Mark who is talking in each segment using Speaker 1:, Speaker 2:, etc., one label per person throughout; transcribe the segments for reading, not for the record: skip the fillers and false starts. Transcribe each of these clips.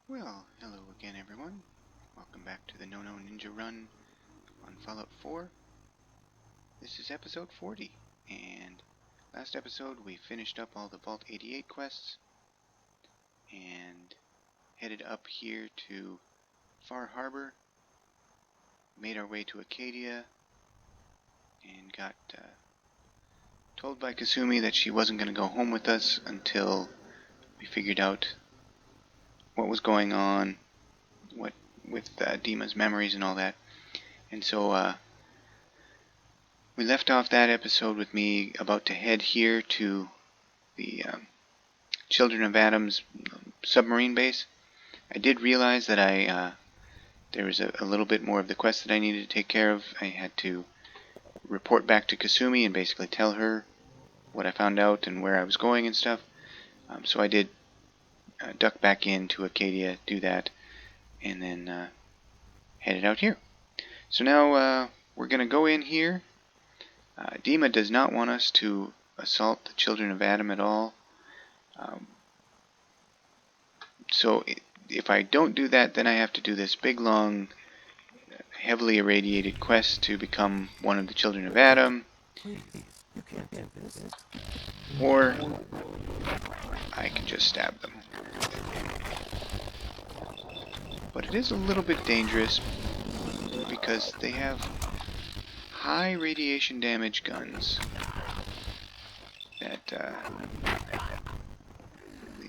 Speaker 1: Well, hello again everyone. Welcome back to the Nono Ninja run on Fallout 4. This is episode 40, and last episode we finished up all the Vault 88 quests and headed up here to Far Harbor, made our way to Acadia, and got told by Kasumi that she wasn't going to go home with us until we figured out what was going on with Dima's memories and all that. And so we left off that episode with me about to head here to the Children of Adam's submarine base. I did realize that there was a little bit more of the quest that I needed to take care of. I had to report back to Kasumi and basically tell her what I found out and where I was going and stuff. So I did duck back into Acadia, do that, and then headed out here. So now we're going to go in here. Dima does not want us to assault the Children of Adam at all. So if I don't do that, then I have to do this big, long, heavily irradiated quest to become one of the Children of Adam. Or I can just stab them. But it is a little bit dangerous because they have high radiation damage guns that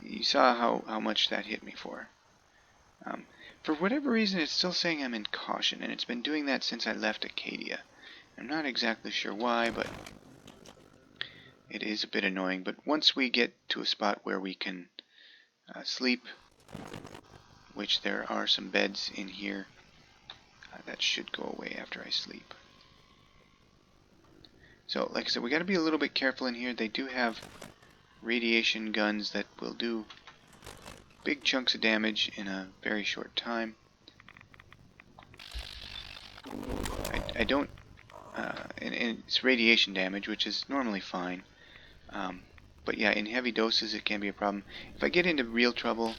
Speaker 1: you saw how much that hit me for. For whatever reason, it's still saying I'm in caution, and it's been doing that since I left Acadia. I'm not exactly sure why, but it is a bit annoying. But once we get to a spot where we can sleep, which there are some beds in here, that should go away after I sleep. So, like I said, we got to be a little bit careful in here. They do have radiation guns that will do big chunks of damage in a very short time. I don't, and it's radiation damage, which is normally fine. But yeah, in heavy doses it can be a problem. If I get into real trouble,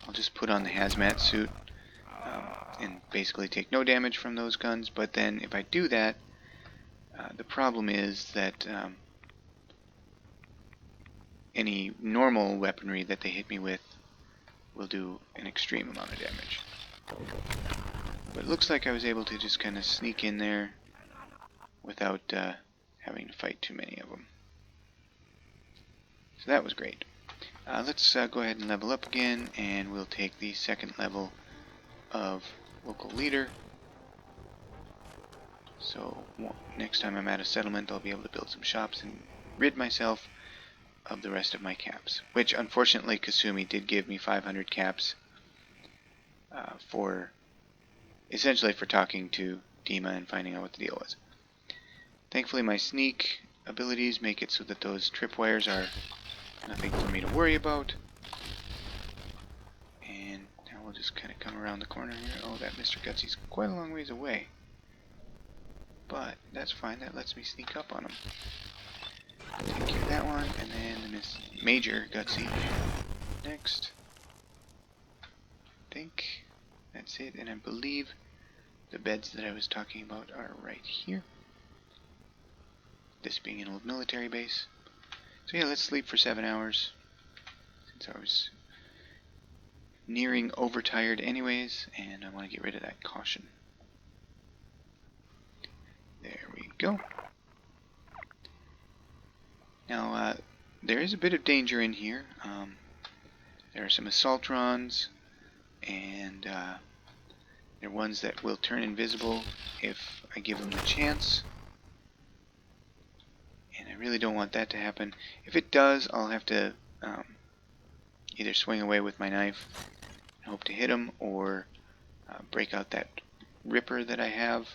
Speaker 1: I'll just put on the hazmat suit and basically take no damage from those guns. But then if I do that, the problem is that any normal weaponry that they hit me with will do an extreme amount of damage. But it looks like I was able to just kind of sneak in there without having to fight too many of them. So that was great. Let's go ahead and level up again, and we'll take the second level of local leader. So next time I'm at a settlement, I'll be able to build some shops and rid myself of the rest of my caps. Which, unfortunately, Kasumi did give me 500 caps essentially for talking to Dima and finding out what the deal was. Thankfully, my sneak abilities make it so that those tripwires are nothing for me to worry about. And now we'll just kind of come around the corner here. Oh, that Mr. Gutsy's quite a long ways away. But that's fine, that lets me sneak up on him. Take care of that one, and then the Major Gutsy next. I think that's it, and I believe the beds that I was talking about are right here. This being an old military base. So yeah, let's sleep for 7 hours, since I was nearing overtired anyways, and I want to get rid of that caution. There we go. Now, there is a bit of danger in here. There are some assaultrons, and they're ones that will turn invisible if I give them the chance. And I really don't want that to happen. If it does, I'll have to either swing away with my knife and hope to hit them, or break out that ripper that I have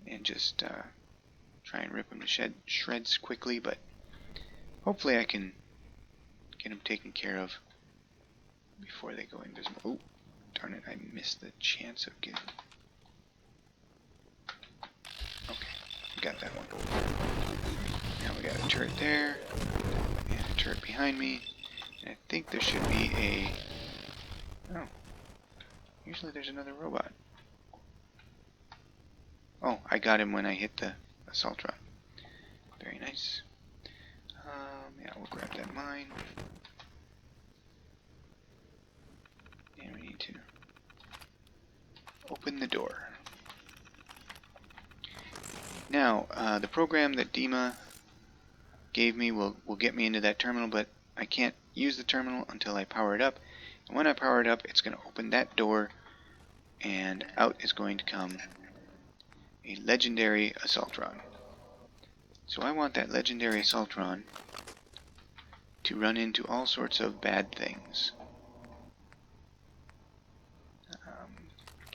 Speaker 1: and just try and rip them to shreds quickly. But hopefully I can get them taken care of before they go invisible. Oh, darn it, I missed the chance of getting... Okay, got that one. Now we got a turret there, and a turret behind me, and I think there should be a Oh. Usually there's another robot. Oh, I got him when I hit the assault rod. Very nice. Yeah, we'll grab that mine. And we need to open the door. Now, the program that Dima gave me will get me into that terminal, but I can't use the terminal until I power it up. And when I power it up, it's going to open that door, and out is going to come a legendary Assaultron. So I want that legendary Assaultron to run into all sorts of bad things.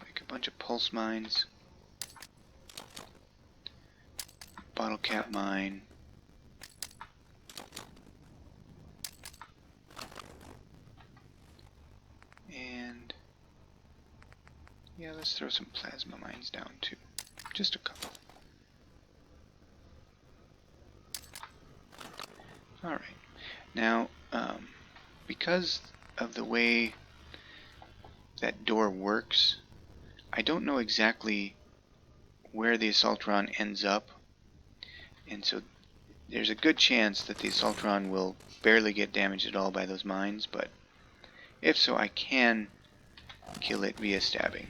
Speaker 1: Like a bunch of pulse mines, bottle cap mine, and yeah, let's throw some plasma mines down too. Just a couple. Alright. Now, because of the way that door works, I don't know exactly where the Assaultron ends up, and so there's a good chance that the Assaultron will barely get damaged at all by those mines, but if so, I can kill it via stabbing.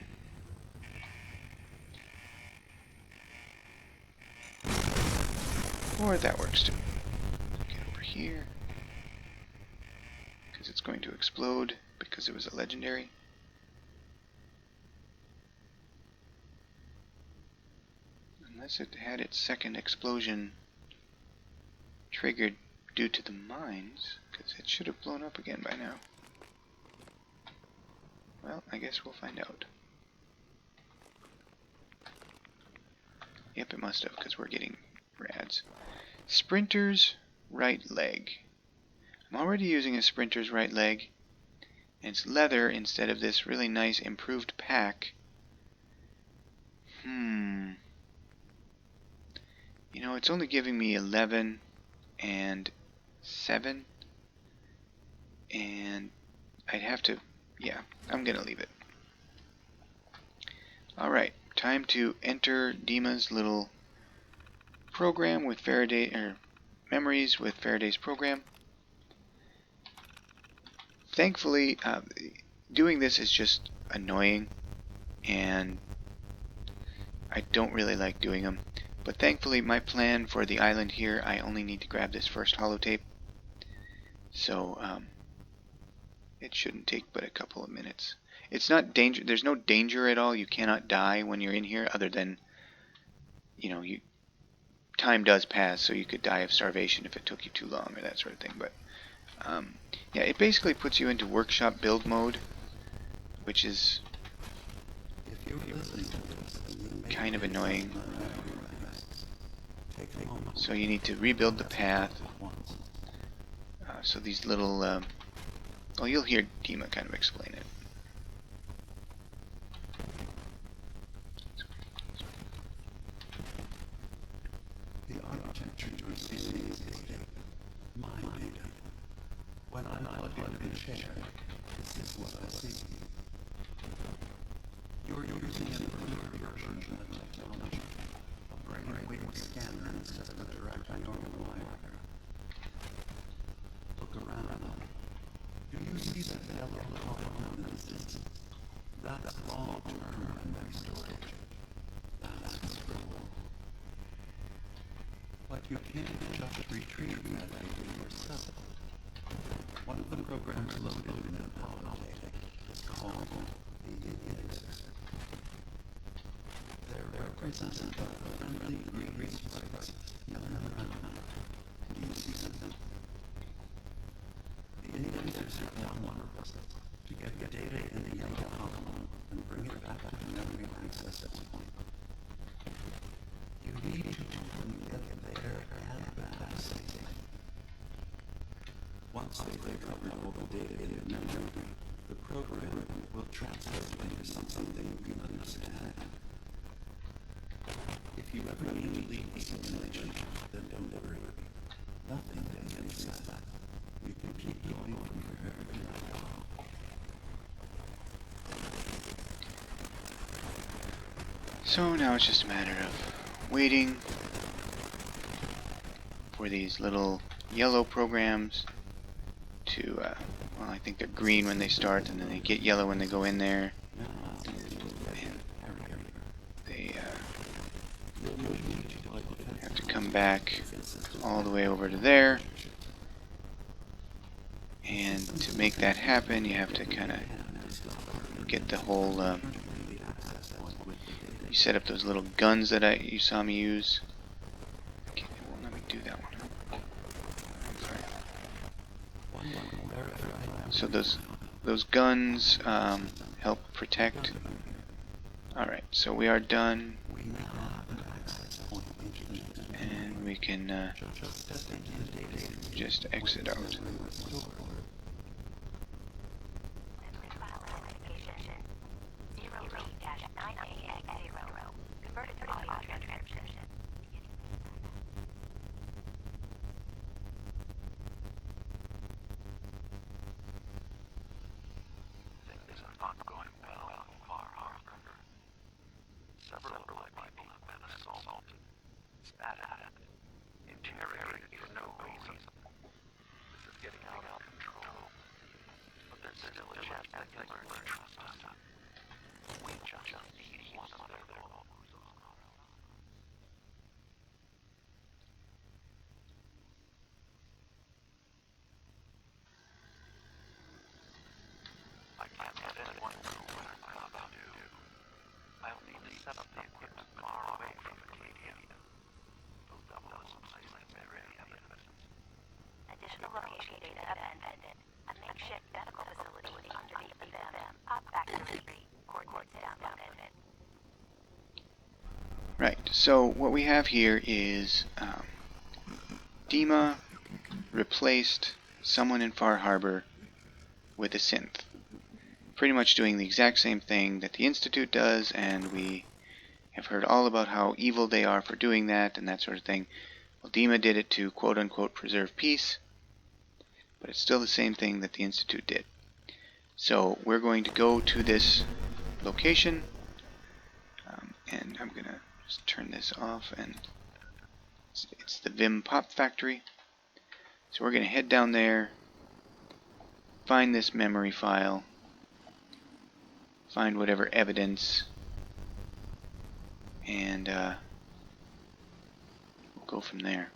Speaker 1: Or that works too. Get over here, because it's going to explode because it was a legendary. Unless it had its second explosion triggered due to the mines, because it should have blown up again by now. Well, I guess we'll find out. Yep, it must have, because we're getting rads. Sprinter's right leg. I'm already using a Sprinter's right leg, and it's leather instead of this really nice improved pack. You know, it's only giving me 11 and 7, and I'd have to, yeah, I'm gonna leave it. Alright, time to enter Dima's little program with Faraday, or memories with Faraday's program. Thankfully, doing this is just annoying, and I don't really like doing them. But thankfully, my plan for the island here, I only need to grab this first holotape. So, it shouldn't take but a couple of minutes. It's not danger. There's no danger at all. You cannot die when you're in here, other than, you know, time does pass, so you could die of starvation if it took you too long or that sort of thing. But yeah, it basically puts you into workshop build mode, which is kind of annoying. So you need to rebuild the path. So these little, well, you'll hear Dima kind of explain it.
Speaker 2: The architecture you are seeing is data, my data. When I plug in a chair, this is what I see. You're using an earlier version of the technology, a brain-wave scanner instead of a direct neural wire. Look around. Do you see that yellow polygon in the distance? That's long-term memory storage. That's control. But you can't just retrieve that data yourself. One of the programs loaded in the holotape is called the indexer. They're represented by the friendly green sprites yelling around. Do you see them? The indexers have one purpose: to get the data in the yellow column and bring it back to the memory access point. You need to get there and back safely. Once they've recovered all the data in your memory, the program will translate it into something you can understand. If you ever need to leave the simulation, then don't worry. Nothing can miss that. You can keep going from wherever you are.
Speaker 1: So now it's just a matter of waiting for these little yellow programs to, well, I think they're green when they start, and then they get yellow when they go in there. And they have to come back all the way over to there. And to make that happen, you have to kind of get the whole, you set up those little guns that you saw me use. Okay, it won't let me do that one. So those guns help protect. Alright, so we are done. And we can just exit out. Right, so what we have here is Dima replaced someone in Far Harbor with a synth. Pretty much doing the exact same thing that the Institute does, and we have heard all about how evil they are for doing that and that sort of thing. Well, Dima did it to quote-unquote preserve peace, but it's still the same thing that the Institute did. So we're going to go to this location, and I'm going to just turn this off, and it's the Vim Pop Factory. So we're going to head down there, find this memory file, find whatever evidence, and we'll go from there.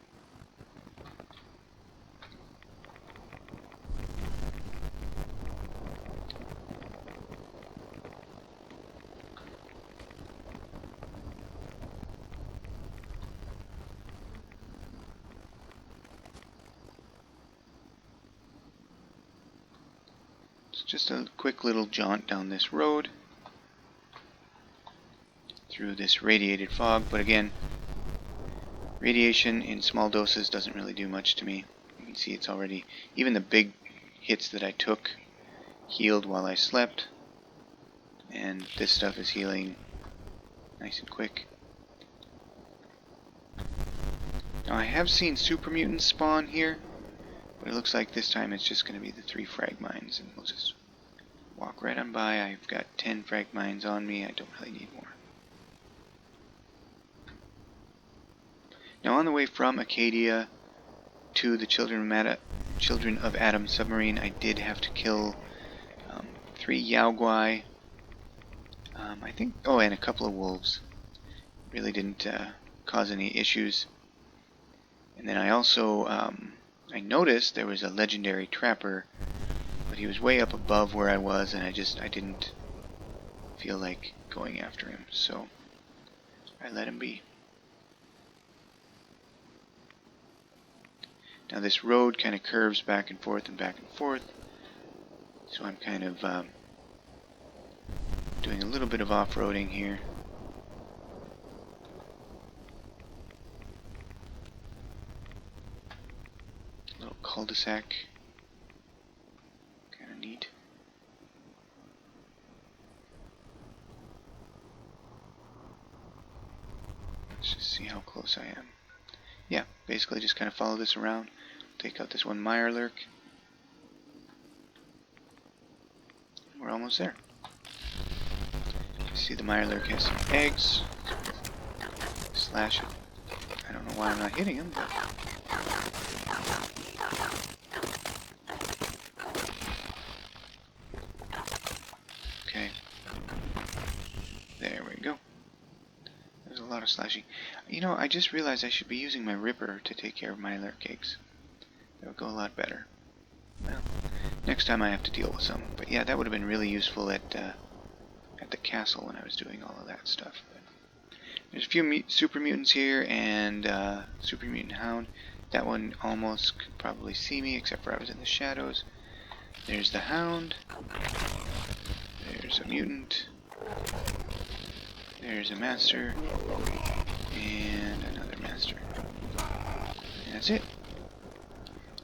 Speaker 1: It's just a quick little jaunt down this road through this radiated fog, but again, radiation in small doses doesn't really do much to me. You can see it's already, even the big hits that I took healed while I slept, and this stuff is healing nice and quick. Now I have seen super mutants spawn here, but it looks like this time it's just going to be the 3 frag mines, and we'll just walk right on by. I've got 10 frag mines on me, I don't really need more. Now on the way from Acadia to the Children of Adam submarine, I did have to kill 3 Yaoguai, I think, oh, and a couple of wolves. Really didn't cause any issues. And then I also, I noticed there was a legendary trapper, but he was way up above where I was, and I didn't feel like going after him, so I let him be. Now this road kind of curves back and forth, so I'm kind of doing a little bit of off-roading here. A little cul-de-sac. Kind of neat. Let's just see how close I am. Yeah, basically just kind of follow this around. Take out this one Mirelurk. We're almost there. See, the Mirelurk has some eggs. Slash it. I don't know why I'm not hitting him, but... Okay. There we go. There's a lot of slashing. You know, I just realized I should be using my Ripper to take care of Mirelurk eggs. That would go a lot better. Well, next time I have to deal with some. But yeah, that would have been really useful at the castle when I was doing all of that stuff. But there's a few super mutants here and super mutant hound. That one almost could probably see me, except for I was in the shadows. There's the hound. There's a mutant. There's a master. And another master. And that's it.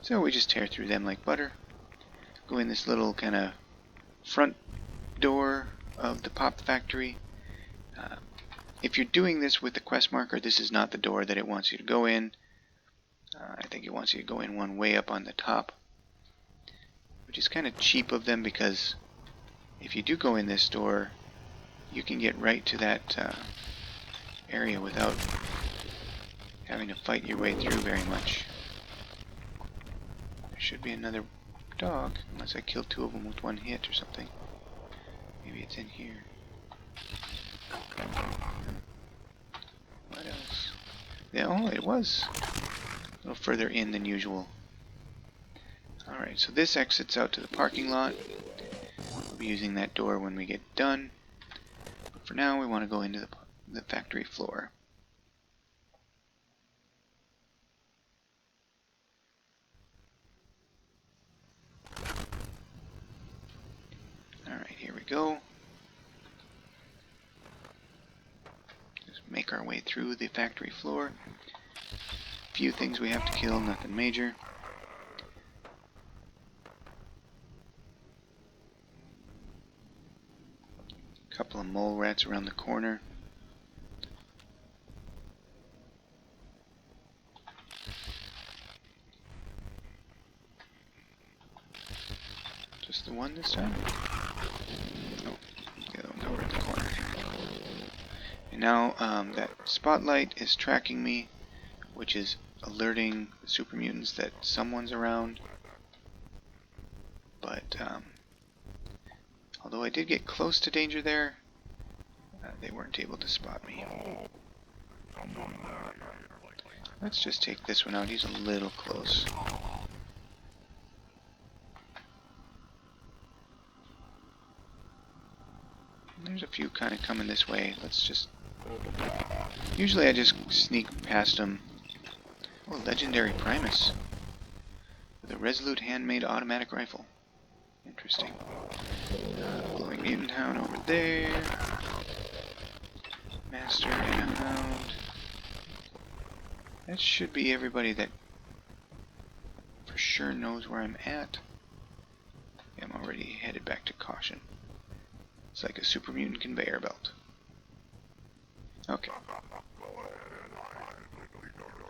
Speaker 1: So we just tear through them like butter. Go in this little kind of front door of the pop factory. If you're doing this with the quest marker, this is not the door that it wants you to go in. I think it wants you to go in one way up on the top, which is kind of cheap of them, because if you do go in this door, you can get right to that area without having to fight your way through very much. There should be another dog, unless I kill two of them with one hit or something. Maybe it's in here. What else? Yeah, oh, it was a little further in than usual. Alright, so this exits out to the parking lot. We'll be using that door when we get done. But for now, we want to go into the factory floor. Alright, here we go. Just make our way through the factory floor. A few things we have to kill, nothing major. Couple of mole rats around the corner. Just the one this time? Oh, the other one's over at the corner. And now that spotlight is tracking me, which is alerting the super mutants that someone's around. But although I did get close to danger there, they weren't able to spot me. Let's just take this one out. He's a little close. There's a few kind of coming this way. Let's just... Usually I just sneak past them. Oh, legendary Primus. With a resolute handmade automatic rifle. Interesting. Glowing mutant hound over there. Master and a hound. That should be everybody that for sure knows where I'm at. I'm already headed back to Caution. It's like a super mutant conveyor belt. Okay.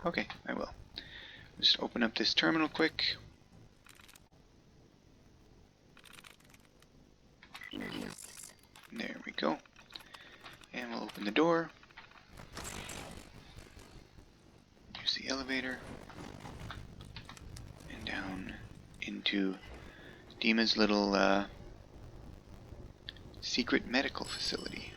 Speaker 1: Okay, I will. Just open up this terminal quick. There we go. And we'll open the door. Use the elevator. And down into Dima's little secret medical facility.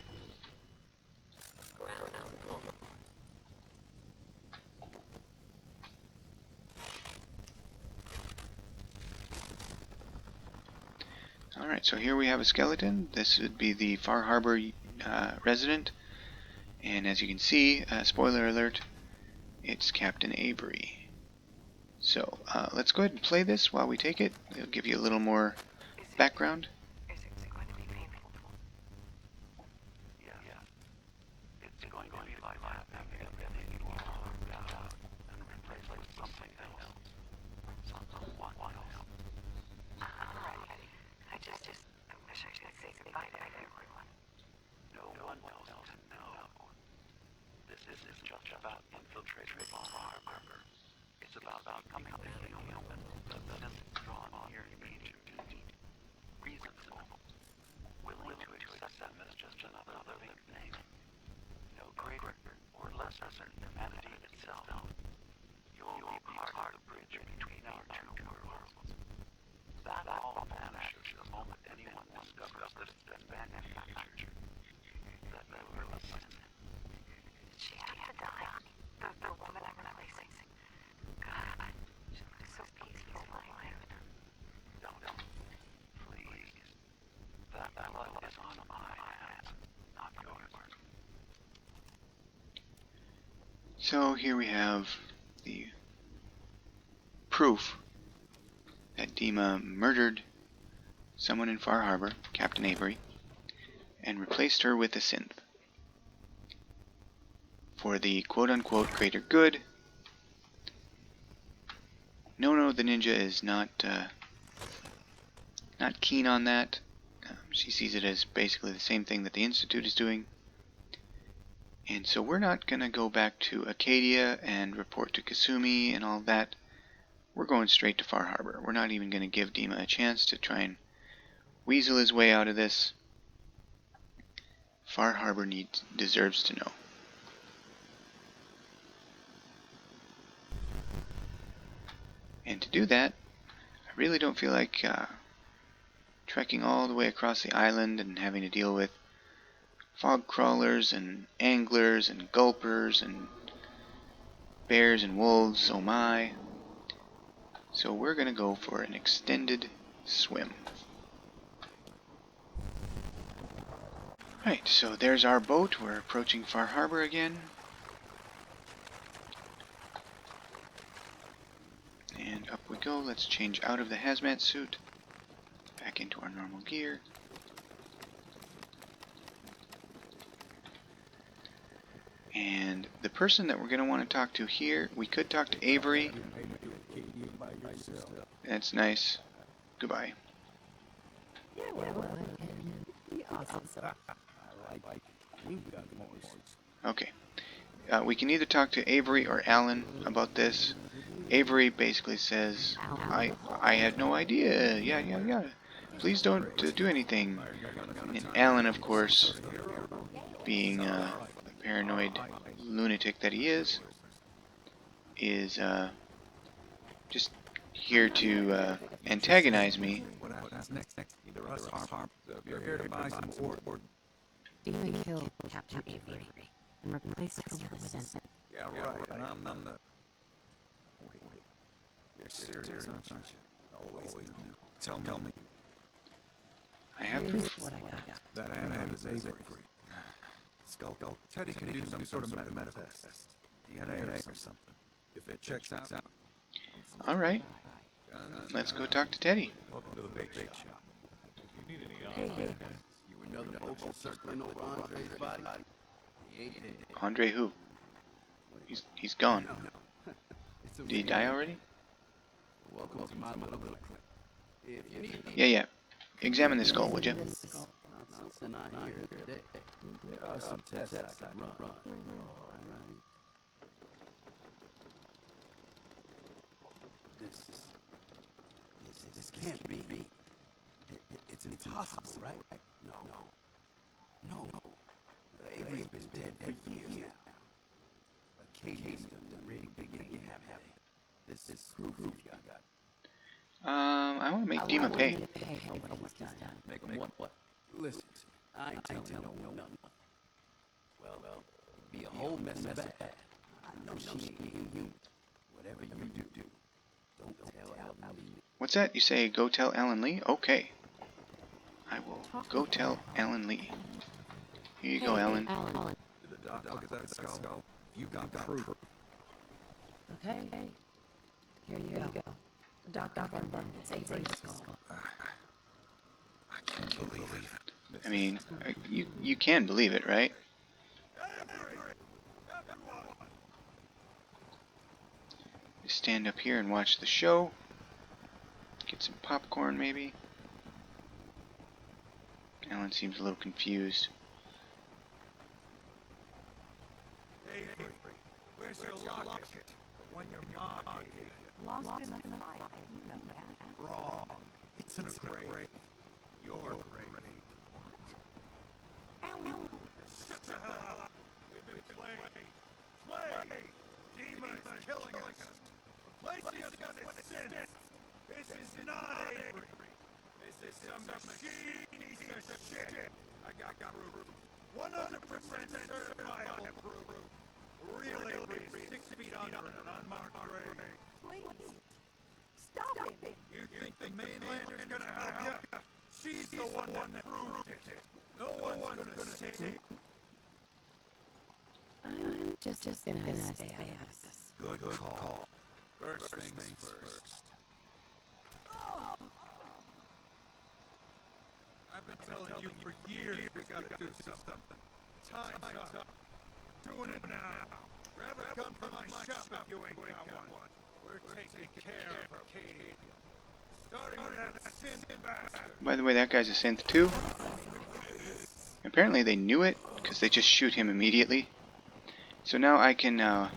Speaker 1: Alright, so here we have a skeleton. This would be the Far Harbor resident. And as you can see, spoiler alert, it's Captain Avery. So, let's go ahead and play this while we take it. It'll give you a little more background.
Speaker 2: another nickname. No greater or lesser than humanity itself. You'll be part of the bridge between our two worlds. That all vanishes the moment anyone discovers that it's been manufactured. That never listen.
Speaker 3: She had to die. The woman I'm replacing. God, she looks so peaceful lying there.
Speaker 2: Don't. Please. That blood is on my hands, not yours.
Speaker 1: So here we have the proof that Dima murdered someone in Far Harbor, Captain Avery, and replaced her with a synth. For the quote-unquote greater good. Nono the Ninja is not keen on that. She sees it as basically the same thing that the Institute is doing. And so we're not going to go back to Acadia and report to Kasumi and all that. We're going straight to Far Harbor. We're not even going to give Dima a chance to try and weasel his way out of this. Far Harbor deserves to know. And to do that, I really don't feel like trekking all the way across the island and having to deal with fog crawlers and anglers and gulpers and bears and wolves, oh my. So we're going to go for an extended swim. Right, so there's our boat. We're approaching Far Harbor again. And up we go. Let's change out of the hazmat suit. Back into our normal gear. And the person that we're going to want to talk to here, we could talk to Avery. That's nice. Goodbye. Okay. We can either talk to Avery or Alan about this. Avery basically says, I had no idea. Yeah. Please don't do anything. And Alan, of course, being the paranoid lunatic that he is just here to antagonize me.
Speaker 4: What happens next? Either us or harm. So if you're here to buy some board.
Speaker 3: Dima killed Captain Avery and replaced her with a synth.
Speaker 4: Yeah, right. And I'm the... Wait. You're serious, aren't you? Always knew. Tell me.
Speaker 1: I have
Speaker 3: Here's
Speaker 1: proof.
Speaker 3: what I got.
Speaker 4: That man is Avery. Skull. Teddy can do some sort of manifest. DNA or something. If it checks out.
Speaker 1: Alright, let's go talk to Teddy.
Speaker 4: Welcome to the bake shop. If you need any
Speaker 3: Hey.
Speaker 4: you were another hobo circling over Andre's body. He ain't dead.
Speaker 1: Andre who? He's gone. Did he die already?
Speaker 4: Welcome to my little clique. If you need
Speaker 1: Yeah. Examine the skull, would you?
Speaker 4: something I hear today, there are some tests I can run. This can't be. It's impossible, right? No. Avery's been dead for years now. Acadia's the really beginning to have this proof you got.
Speaker 1: I want to make Dima pay.
Speaker 4: Make him what? Listen, I ain't telling no nothing. Well, be a whole mess of bad. I know she ain't human. Whatever you do, don't tell Alan Lee.
Speaker 1: What's that? You say go tell Alan Lee? Okay. I will go tell Alan Lee. Here you go, Alan.
Speaker 4: Did the doc look at that skull? You got proof.
Speaker 3: Okay. Here you go. The doctor confirmed it's Avery's skull.
Speaker 4: I can't believe it.
Speaker 1: I mean, you can believe it, right? Just stand up here and watch the show. Get some popcorn, maybe. Alan seems a little confused.
Speaker 4: Avery, where's your locket? When your mom gave you.
Speaker 3: Lost in the fight.
Speaker 4: Wrong. It's in a grave. Your grave.
Speaker 3: Alan,
Speaker 5: We've been plagued. Demons killing us. Replacing us with sin. This is not Avery. This is some machine piece of shit. I got proof. 100% certifiable proof. Really, 6 feet under an unmarked grave.
Speaker 3: Please. Stop it.
Speaker 5: You think the mainlander's gonna help you? She's the one that proved it. No one's gonna say it.
Speaker 3: I'm just gonna stay out of this.
Speaker 5: Good call. First things first. I've been telling you for years we gotta do something. Time's up. Doing it now. Grab a gun from my shop if you ain't got one. We're taking care of Arcadia. Starting with that sin bastard.
Speaker 1: By the way, that guy's a synth too. Apparently they knew it, because they just shoot him immediately. So now I can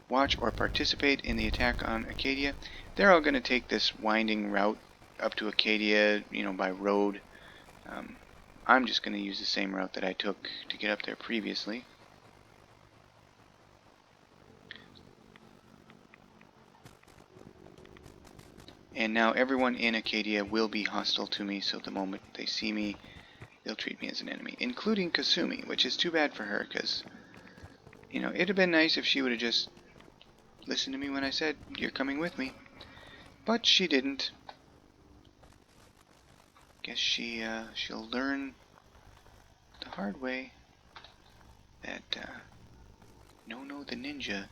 Speaker 1: watch or participate in the attack on Acadia. They're all going to take this winding route up to Acadia, you know, by road. I'm just going to use the same route that I took to get up there previously. And now everyone in Acadia will be hostile to me, so the moment they see me, they'll treat me as an enemy, including Kasumi, which is too bad for her, because, you know, it'd have been nice if she would have just listened to me when I said, "You're coming with me." But she didn't. Guess she'll learn the hard way that Nono the Ninja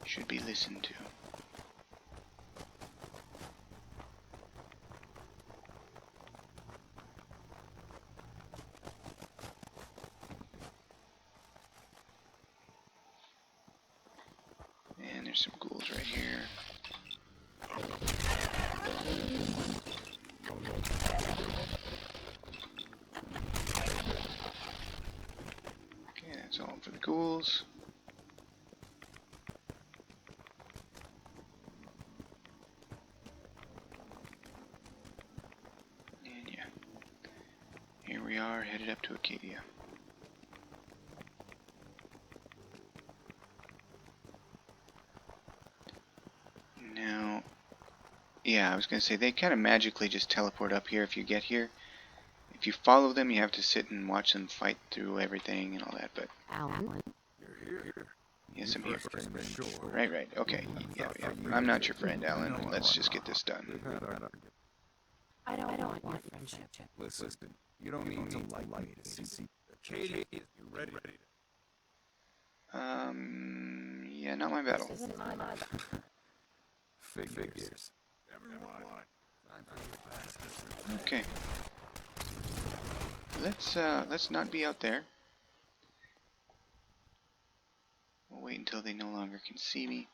Speaker 1: should be listened to. And there's some ghouls right here. Okay, that's all for the ghouls. And yeah, here we are, headed up to Acadia. Now, yeah, I was going to say, they kind of magically just teleport up here if you get here. If you follow them, you have to sit and watch them fight through everything and all that, but...
Speaker 3: Alan?
Speaker 5: You're here.
Speaker 1: Yes, I'm here.
Speaker 5: First things sure.
Speaker 1: Right, okay. Yeah. I'm not your friend, Alan. Let's just get this done.
Speaker 5: We've had our argument.
Speaker 3: I don't want your friendship.
Speaker 5: Listen, you don't need to like me to see. Katie, you ready?
Speaker 1: Yeah, not my battle.
Speaker 3: This isn't my battle.
Speaker 5: Figures. Everyone. Time for your best.
Speaker 1: Okay. Let's not be out there. We'll wait until they no longer can see me.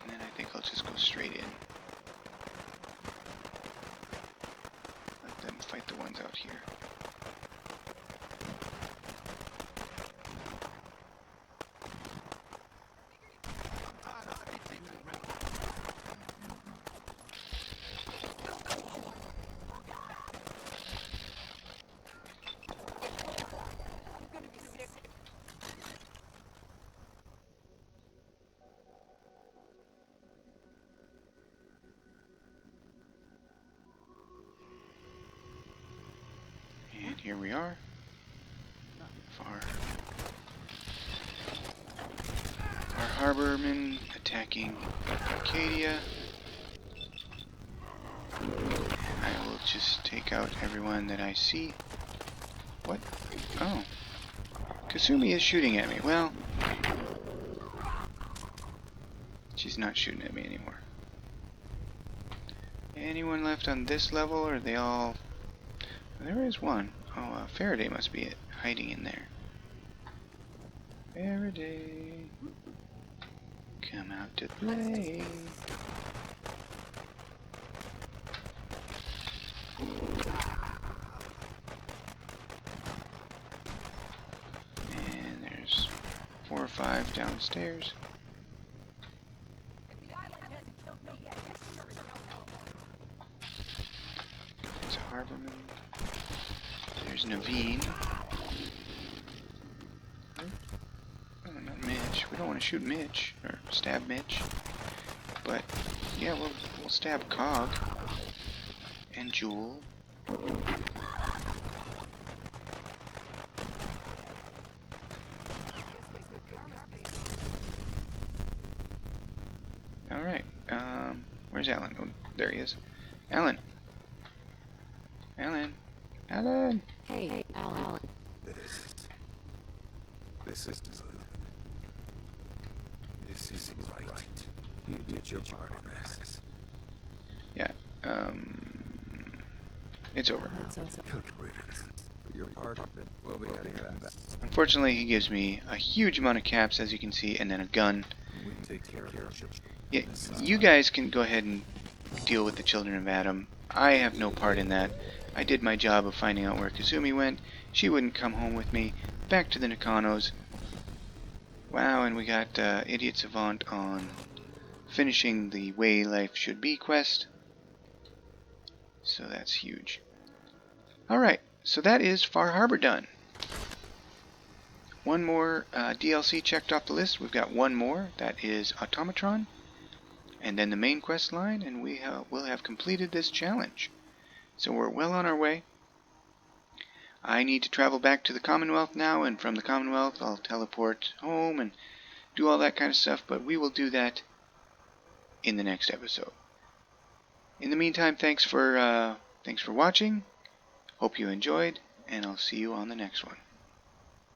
Speaker 1: And then I think I'll just go straight in. Let them fight the ones out here. And here we are. Not far. Our harbormen attacking Arcadia. I will just take out everyone that I see. What? Oh. Kasumi is shooting at me. Well, she's not shooting at me anymore. Anyone left on this level, or are they all... There is one. Oh, Faraday must be hiding in there. Faraday, come out to play. And there's 4 or 5 downstairs. Harborman. There's Naveen. Oh, not Mitch. We don't want to shoot Mitch, or stab Mitch. But, yeah, we'll stab Cog. And Jewel. Alright, where's Alan? Oh, there he is. Alan! Alan! Alan!
Speaker 3: Hey, Alan.
Speaker 4: This isn't right. You did your part in this.
Speaker 1: Yeah, it's over.
Speaker 4: Good riddance. For your part of it, we'll be getting that.
Speaker 1: Unfortunately, he gives me a huge amount of caps, as you can see, and then a gun.
Speaker 4: We can take care of it.
Speaker 1: Yeah, you guys can go ahead and deal with the Children of Adam. I have no part in that. I did my job of finding out where Kazumi went. She wouldn't come home with me. Back to the Nakanos. Wow, and we got Idiot Savant on finishing the Way Life Should Be quest. So that's huge. Alright, so that is Far Harbor done. One more DLC checked off the list. We've got one more. That is Automatron. And then the main quest line, and we will have completed this challenge. So we're well on our way. I need to travel back to the Commonwealth now, and from the Commonwealth I'll teleport home and do all that kind of stuff, but we will do that in the next episode. In the meantime, thanks for watching. Hope you enjoyed, and I'll see you on the next one.